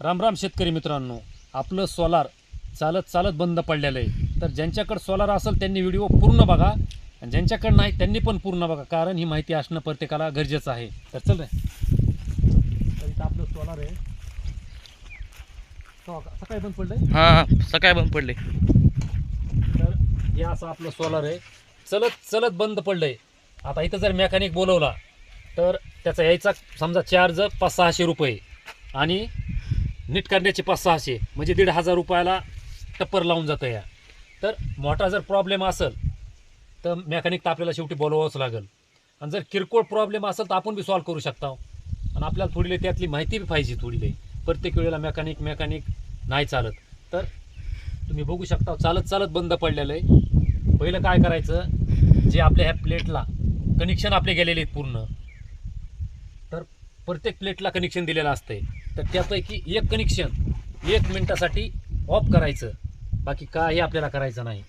राम राम शेतकरी मित्रांनो, आपलं सोलार चालत चालत बंद पडलेलं आहे. तर ज्यांच्याकडे सोलार असेल त्यांनी व्हिडिओ पूर्ण बघा आणि ज्यांच्याकडे नाही त्यांनी पण पूर्ण बघा, कारण ही माहिती असणं प्रत्येकाला गरजेचं आहे. तर चल रे, तर इथं आपलं सोलार आहे. सकाळी बंद पडलंय. हां सकाळी बंद पडले. तर हे असं आपलं सोलार आहे, चलत चलत बंद पडलंय. आता इथं जर मेकॅनिक बोलवला तर त्याचा यायचा समजा चार्ज 500-600 रुपये आणि नीट करण्याचे 500-600, म्हणजे 1,500 रुपयाला टप्पर लावून जातं या. तर मोठा जर प्रॉब्लेम असेल तर मेकॅनिक तर आपल्याला शेवटी बोलवावंच लागेल. आणि जर किरकोळ प्रॉब्लेम असेल तर आपण बी सॉल्व करू शकता. आणि आपल्याला थोडी त्यातली माहिती बी पाहिजे. थोडी प्रत्येक वेळेला मेकॅनिक नाही चालत. तर तुम्ही बघू शकता चालत चालत बंद पडलेलं आहे. पहिलं काय करायचं, जे आपल्या ह्या प्लेटला कनेक्शन आपले गेलेले आहेत पूर्ण, तर प्रत्येक प्लेटला कनेक्शन दिलेलं असतंय. तर त्यापैकी एक कनेक्शन 1 मिनिटासाठी ऑफ करायचं, बाकी काही आपल्याला करायचं नाही.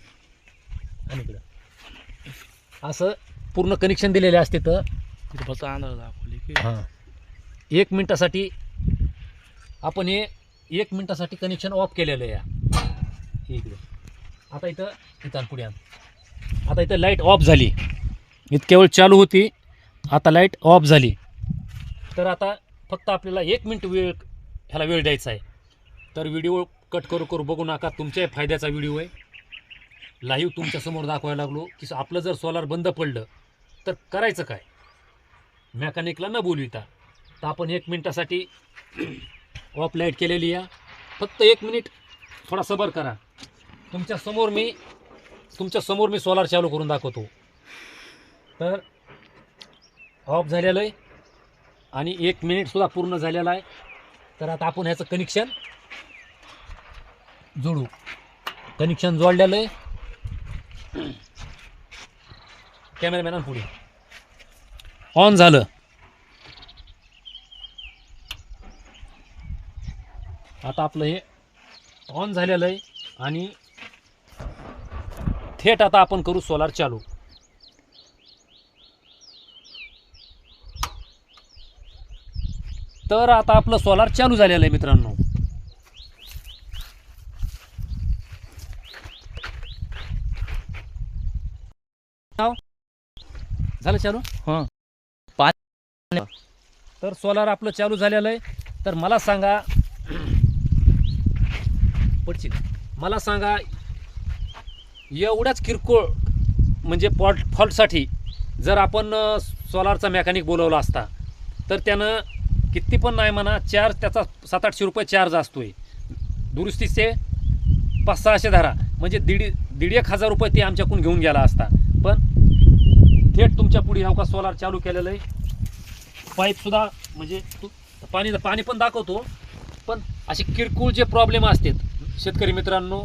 आणि इकडं असं पूर्ण कनेक्शन दिलेले असते. तर फक्त अंदाज दाखवले की हां 1 मिनिटासाठी आपण हे 1 मिनिटासाठी कनेक्शन ऑफ केलेलं आहे. हे इकडे आता इथं पुढे आता इथं लाईट ऑफ झाली. इतक्या वेळ चालू होती, आता लाईट ऑफ झाली. तर आता फक्त आपल्याला 1 मिनिट ह्याला वेळ द्यायचा आहे. तर व्हिडिओ कट करू बघू नका, तुमच्या फायद्याचा व्हिडिओ आहे. लाईव्ह तुमच्यासमोर दाखवायला लागलो की आपलं जर सोलार बंद पडलं तर करायचं काय. मेकॅनिकला न बोलविता तर आपण 1 मिनिटासाठी ऑफ लाईट केलेली आहे. फक्त 1 मिनिट थोडा सबर करा. तुमच्यासमोर मी सोलार चालू करून दाखवतो. तर ऑफ झालेलं आहे आणि 1 मिनिटसुद्धा पूर्ण झालेला आहे. तर आता आपण ह्याचं कनेक्शन जोडू. कनेक्शन जोडलेलं आहे. कॅमेरामॅन पुढे ऑन झालं. आता आपलं हे ऑन झालेलं आहे आणि थेट आता आपण करू सोलार चालू. तर आता आपलं सोलार चालू झालेलं आहे मित्रांनो. झालं चालू. हां तर सोलार आपलं चालू झालेलं आहे. तर मला सांगा एवढ्याच किरकोळ म्हणजे फॉल्टसाठी जर आपण सोलारचा मेकॅनिक बोलवला असता तर त्यानं किती पण नाही म्हणा, चार्ज त्याचा 700-800 रुपये चार्ज असतोय. दुरुस्तीचे 500-600 धरा, म्हणजे 1,500 रुपये ते आमच्याकडून घेऊन गेला असता. पण थेट तुमच्या पुढे का सोलार चालू केलेलं आहे. पाईपसुद्धा म्हणजे पाणी पण दाखवतो. पण असे किरकोळ जे प्रॉब्लेम असतात शेतकरी मित्रांनो,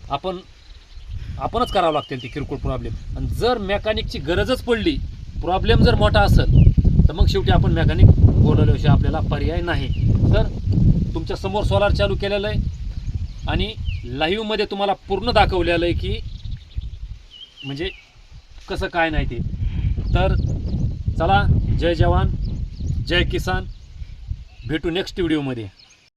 आपणच करावं लागतील ते किरकोळ प्रॉब्लेम. आणि जर मेकॅनिकची गरजच पडली, प्रॉब्लेम जर मोठा असेल, तर मग शेवटी आपण मेकॅनिक बोलवल्याशिवाय आपल्याला पर्याय नाही. तर तुमच्या समोर सोलार चालू केलेलं आहे आणि लाईव्हमध्ये तुम्हाला पूर्ण दाखवलेलं आहे की म्हणजे कसं काय नाही ते. तर चला, जय जवान जय किसान, भेटू नेक्स्ट व्हिडिओमध्ये.